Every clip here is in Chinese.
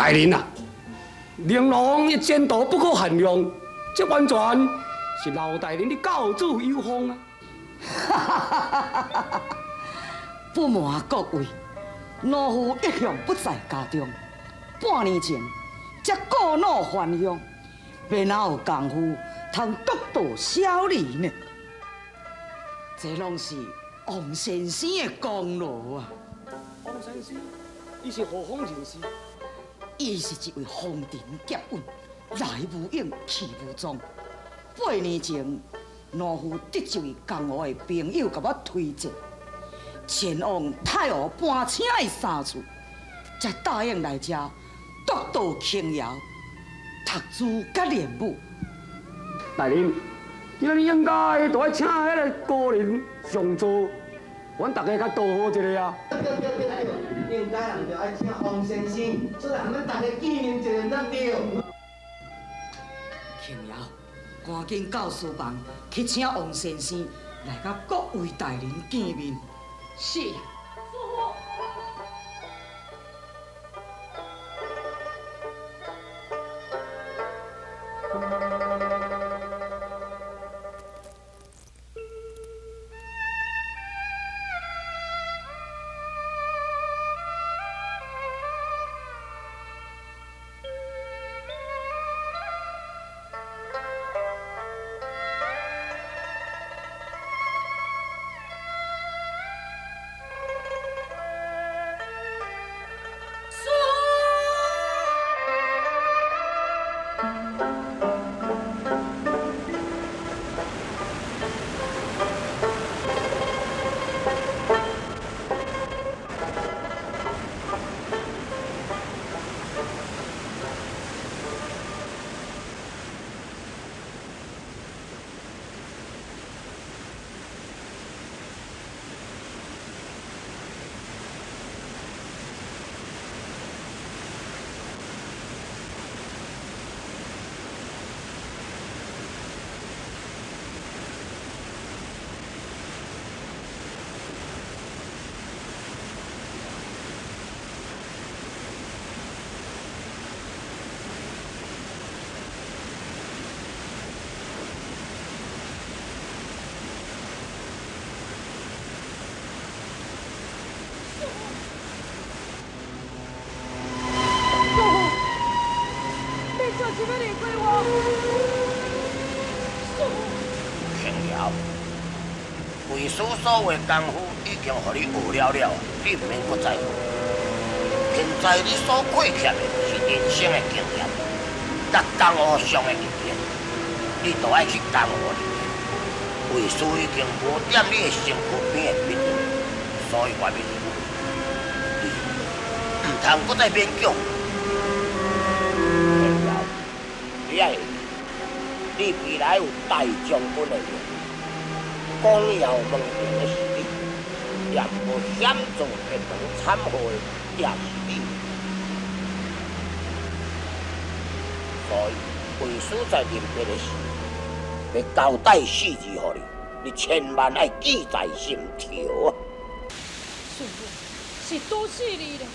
大人啊，玲珑一前途不可限量，这完全是老大人的教主有方啊！不瞒各位，老夫一向不在家中，半年前才故闹还乡，要哪有功夫通得到小礼呢？这拢是王先生的功劳啊！王先生，伊是何方人士？伊是一位风尘劫运，来无影去无踪。8年前，老夫得一位江湖的朋友甲我推荐，前往太湖搬请的三处，才答应来这独到轻摇，读书甲练武。大人，今日应该都要请迄个高人上座，阮大家较道好一个啊！对，应该人就爱请王先生，做咱们大家纪念一下咱对。轻摇，赶紧到书房去请王先生来甲各位大人见面。是。轻摇，为师所有功夫已经互你学了了，你唔免搁再学。现在你所缺欠的是人生的经验，甲江湖上的历练，你都爱去江湖里面。为师已经无踮你的身躯边的秘密，所以我要你，唔通搁再勉强。轻摇，你爱。你未来有大将军的命，光耀门庭的是你，也无险做天堂惨祸的也是你。所以，为师在临别的时，要交代4字给你，你千万要记在心头啊！师父，是多谢你了。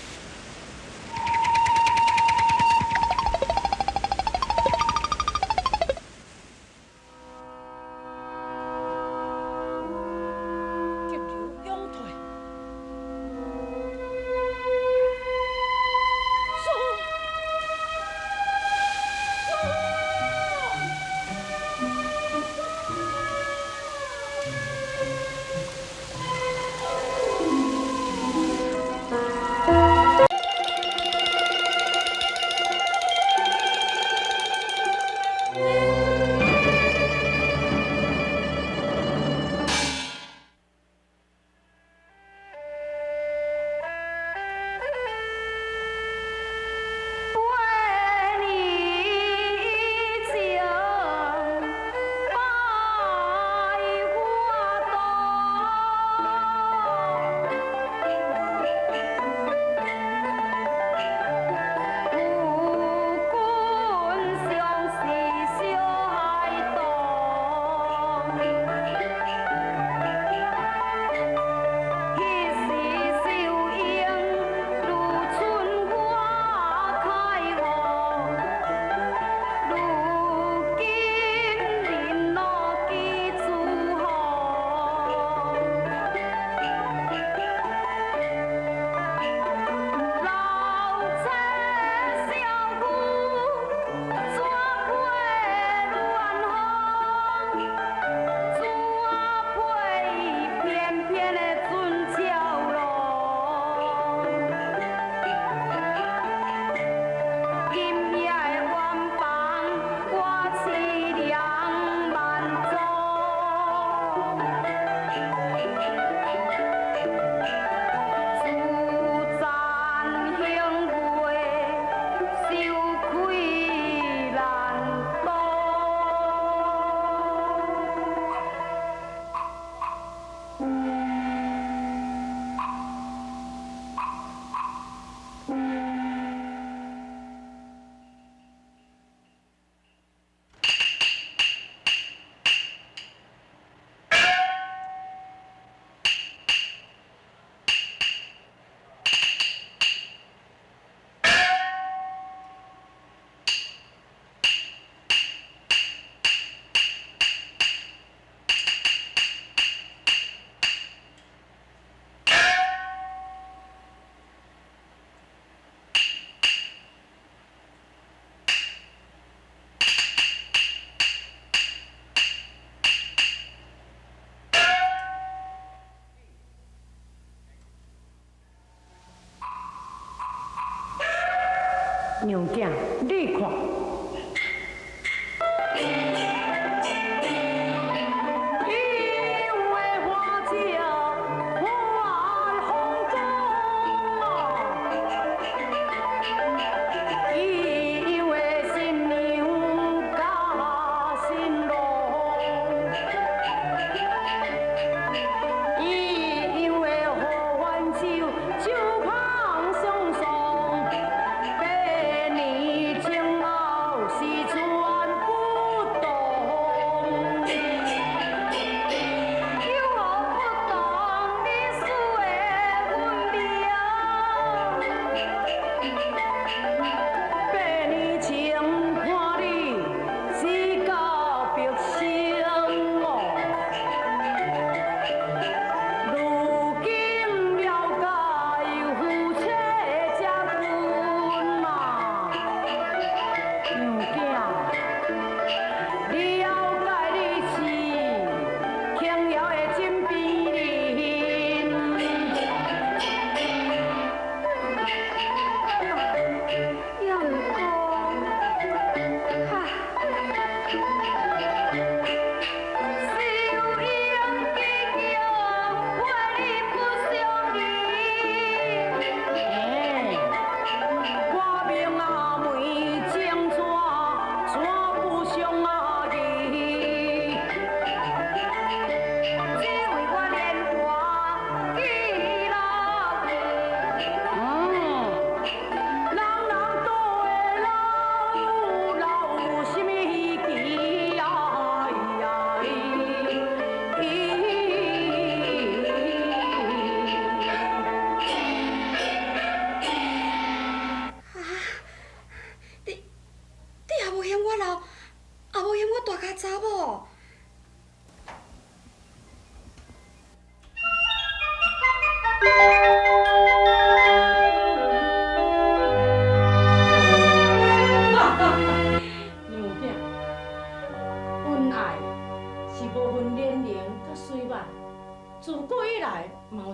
娘囝，你看。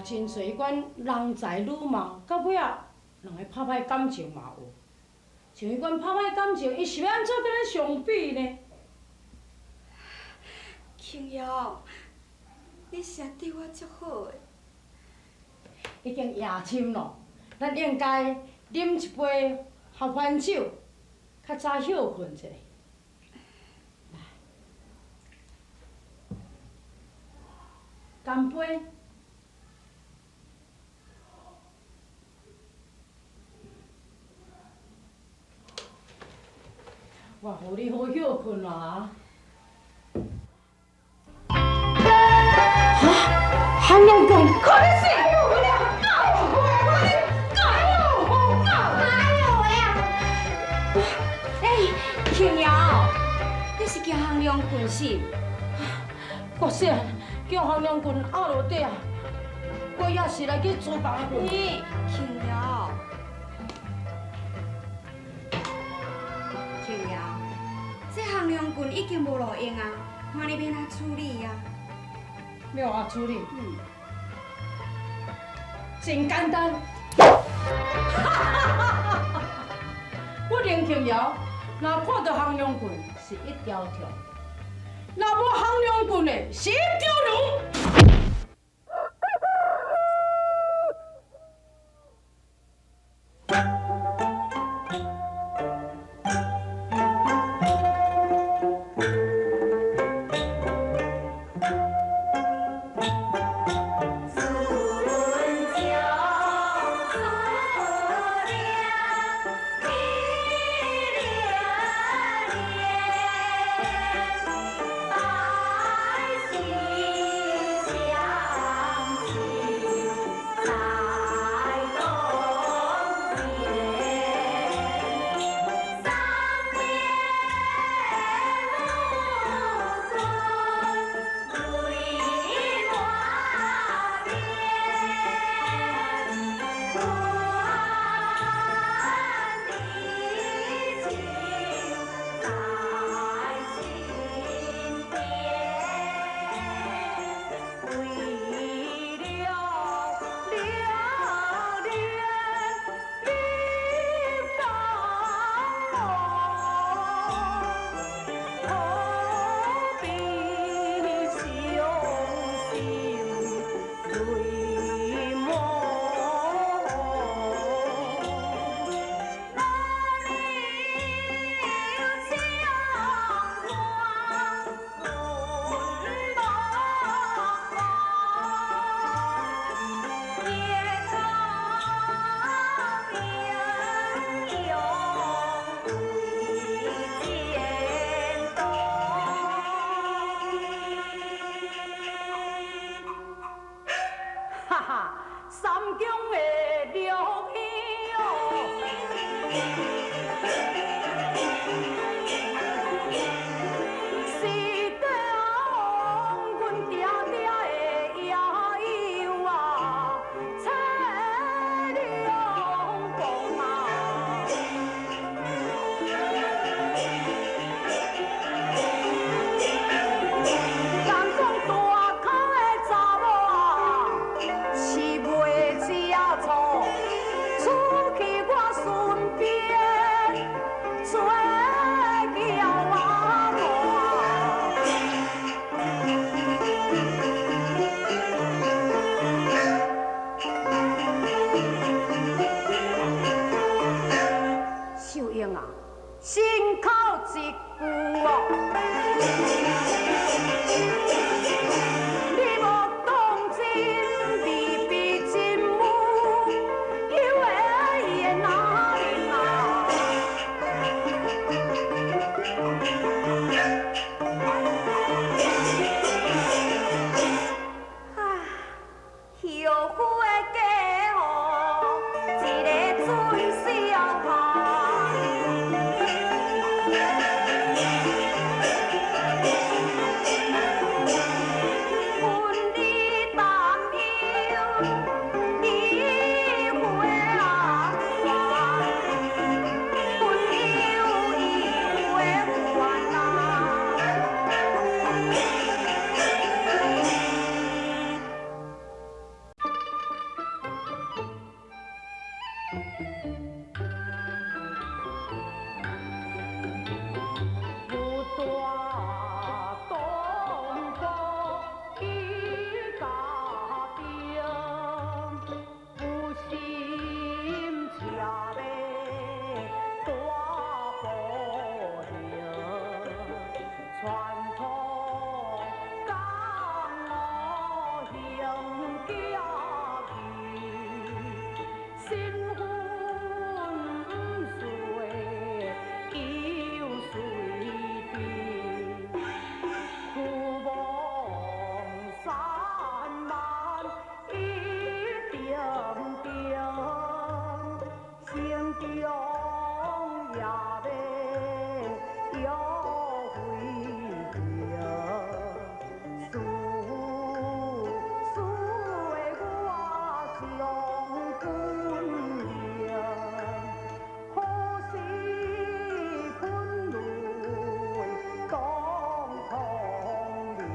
真侪款人才女貌，到尾啊，两个拍歹感情嘛有。像迄款拍歹感情，伊是要安怎跟咱相比呢？庆瑶，你是对我足好诶。已经夜深咯，咱应该啉一杯合欢酒，较早休困一下。来，干杯！我互你好休困啦。韩龙公，快点睡！庆瑶，你是叫项亮棍是？我说，叫项亮棍压落底啊！我也是来去厨房棍。你，庆瑶，庆瑶，这项亮棍已经无路用啊，看你要哪处理呀？要安处理？真简单。我林庆瑶。若看到项亮棍是一条条，若无项亮棍的是一条龙。句哦。你莫当真，比比真母，有的言哪里嘛？啊，后悔的家伙，一个准小孩。分你担忧，一回啊还，分忧一回还啊。不大东方一家丁，不心恰呗大福灵，传统江湖行家己，新婚不随又随地，苦梦散漫一点点，心中也要回平。思思的我上本命，好事困泪当空流。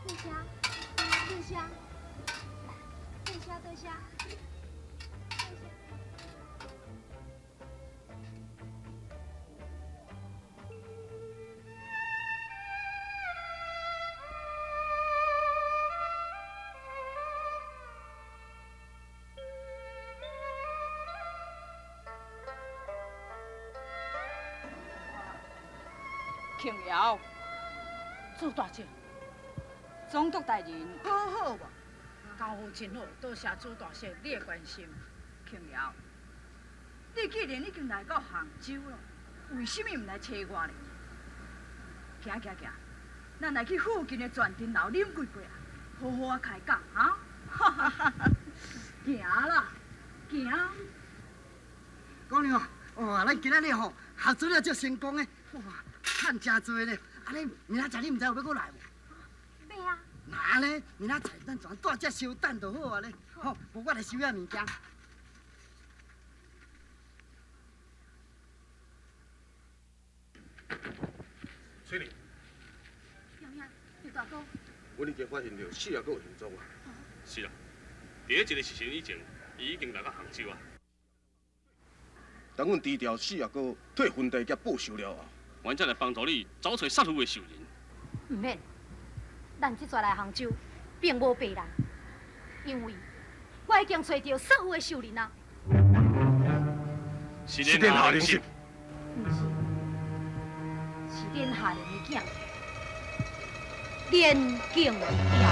对虾，对虾，对虾，对虾，对虾。庆瑶，朱大姐，总督大人好好无？功夫真好，多谢朱大姐你的关心。庆瑶，你既然已经来到杭州了，为什么唔来找我呢？行行行，咱来去附近的全丁楼饮几杯啊，好好啊开讲哈。行啦，行。姑娘哇，咱今仔日吼合作了足成功的，哇，赚真多呢。安尼明仔载你毋知有要过来无？要啊，那呢，明仔载咱全大只烧等就好啊咧。好，无我来收下物件。翠玲，洋洋，刘大哥，我已经发现到四阿哥有行踪啊。是啊，第一个事情以前，伊已经来到杭州啊。等阮低调四阿哥退婚地甲报仇了后，阮才来帮助你找找杀父的仇人。唔免，咱这阵来杭州，并无别人，因为我已经找到杀父的仇人啊。是殿下灵心。唔是，是殿下的囝，连敬调。